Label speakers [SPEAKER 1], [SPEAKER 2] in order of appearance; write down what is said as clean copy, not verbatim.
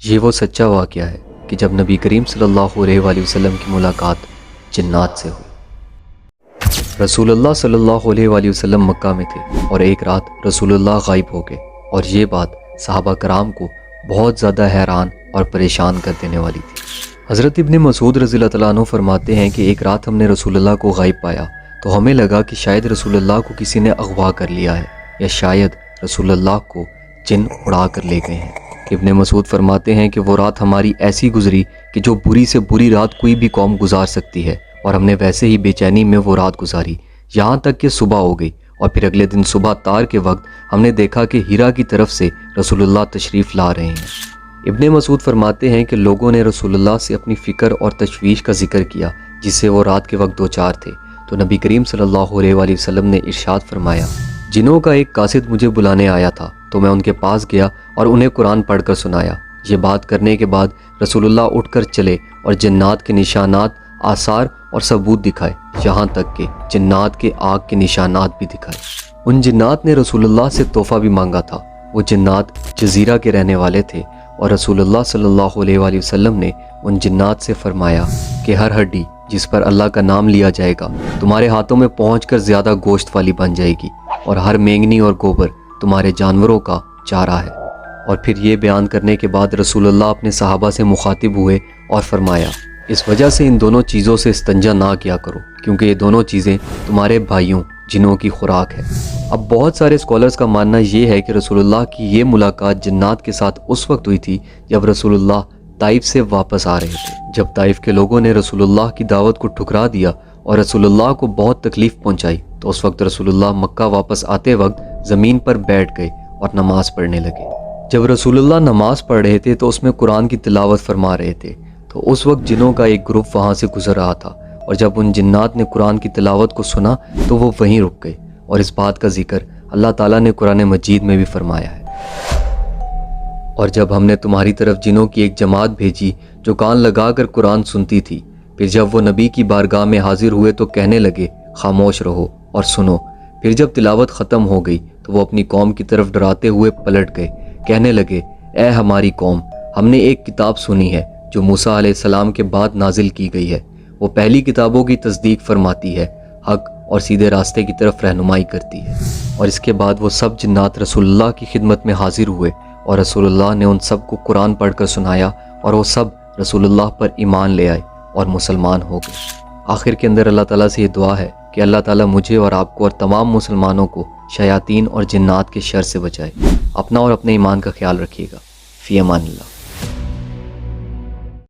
[SPEAKER 1] یہ وہ سچا واقعہ ہے کہ جب نبی کریم صلی اللہ علیہ وآلہ وسلم کی ملاقات جنات سے ہوئی۔ رسول اللہ صلی اللہ علیہ وآلہ وسلم مکہ میں تھے اور ایک رات رسول اللہ غائب ہو گئے، اور یہ بات صحابہ کرام کو بہت زیادہ حیران اور پریشان کر دینے والی تھی۔ حضرت ابن مسعود رضی اللہ تعالیٰ عنہ فرماتے ہیں کہ ایک رات ہم نے رسول اللہ کو غائب پایا تو ہمیں لگا کہ شاید رسول اللہ کو کسی نے اغوا کر لیا ہے، یا شاید رسول اللہ کو جن اڑا کر لے گئے ہیں۔ ابن مسعود فرماتے ہیں کہ وہ رات ہماری ایسی گزری کہ جو بری سے بری رات کوئی بھی قوم گزار سکتی ہے، اور ہم نے ویسے ہی بے چینی میں وہ رات گزاری یہاں تک کہ صبح ہو گئی، اور پھر اگلے دن صبح تار کے وقت ہم نے دیکھا کہ ہیرا کی طرف سے رسول اللہ تشریف لا رہے ہیں۔ ابن مسعود فرماتے ہیں کہ لوگوں نے رسول اللہ سے اپنی فکر اور تشویش کا ذکر کیا جس سے وہ رات کے وقت دوچار تھے، تو نبی کریم صلی اللہ علیہ وآلہ وسلم نے ارشاد فرمایا، جنوں کا ایک قاصد مجھے بلانے آیا تھا تو میں ان کے پاس گیا اور انہیں قرآن پڑھ کر سنایا۔ یہ بات کرنے کے بعد رسول اللہ اٹھ کر چلے اور جنات کے نشانات، آثار اور ثبوت دکھائے، یہاں تک کہ جنات کے آگ کے نشانات بھی دکھائے۔ ان جنات نے رسول اللہ سے تحفہ بھی مانگا تھا۔ وہ جنات جزیرہ کے رہنے والے تھے، اور رسول اللہ صلی اللہ علیہ وآلہ وسلم نے ان جنات سے فرمایا کہ ہر ہڈی جس پر اللہ کا نام لیا جائے گا تمہارے ہاتھوں میں پہنچ کر زیادہ گوشت والی بن جائے گی، اور ہر مینگنی اور گوبر تمہارے جانوروں کا چارہ ہے۔ اور پھر یہ بیان کرنے کے بعد رسول اللہ اپنے صحابہ سے مخاطب ہوئے اور فرمایا، اس وجہ سے ان دونوں چیزوں سے استنجا نہ کیا کرو، کیونکہ یہ دونوں چیزیں تمہارے بھائیوں جنوں کی خوراک ہے۔ اب بہت سارے اسکالرز کا ماننا یہ ہے کہ رسول اللہ کی یہ ملاقات جنات کے ساتھ اس وقت ہوئی تھی جب رسول اللہ طائف سے واپس آ رہے تھے۔ جب طائف کے لوگوں نے رسول اللہ کی دعوت کو ٹھکرا دیا اور رسول اللہ کو بہت تکلیف پہنچائی، تو اس وقت رسول اللہ مکہ واپس آتے وقت زمین پر بیٹھ گئے اور نماز پڑھنے لگے۔ جب رسول اللہ نماز پڑھ رہے تھے تو اس میں قرآن کی تلاوت فرما رہے تھے، تو اس وقت جنوں کا ایک گروپ وہاں سے گزر رہا تھا، اور جب ان جنات نے قرآن کی تلاوت کو سنا تو وہ وہیں رک گئے، اور اس بات کا ذکر اللہ تعالیٰ نے قرآن مجید میں بھی فرمایا ہے۔ اور جب ہم نے تمہاری طرف جنوں کی ایک جماعت بھیجی جو کان لگا کر قرآن سنتی تھی، پھر جب وہ نبی کی بارگاہ میں حاضر ہوئے تو کہنے لگے خاموش رہو اور سنو۔ پھر جب تلاوت ختم ہو گئی تو وہ اپنی قوم کی طرف ڈراتے ہوئے پلٹ گئے، کہنے لگے اے ہماری قوم، ہم نے ایک کتاب سنی ہے جو موسیٰ علیہ السلام کے بعد نازل کی گئی ہے، وہ پہلی کتابوں کی تصدیق فرماتی ہے، حق اور سیدھے راستے کی طرف رہنمائی کرتی ہے۔ اور اس کے بعد وہ سب جنات رسول اللہ کی خدمت میں حاضر ہوئے، اور رسول اللہ نے ان سب کو قرآن پڑھ کر سنایا، اور وہ سب رسول اللہ پر ایمان لے آئے اور مسلمان ہو گئے۔ آخر کے اندر اللہ تعالیٰ سے یہ دعا ہے کہ اللہ تعالیٰ مجھے اور آپ کو اور تمام مسلمانوں کو شیاطین اور جنات کے شر سے بچائے۔ اپنا اور اپنے ایمان کا خیال رکھیے گا۔ فی امان اللہ۔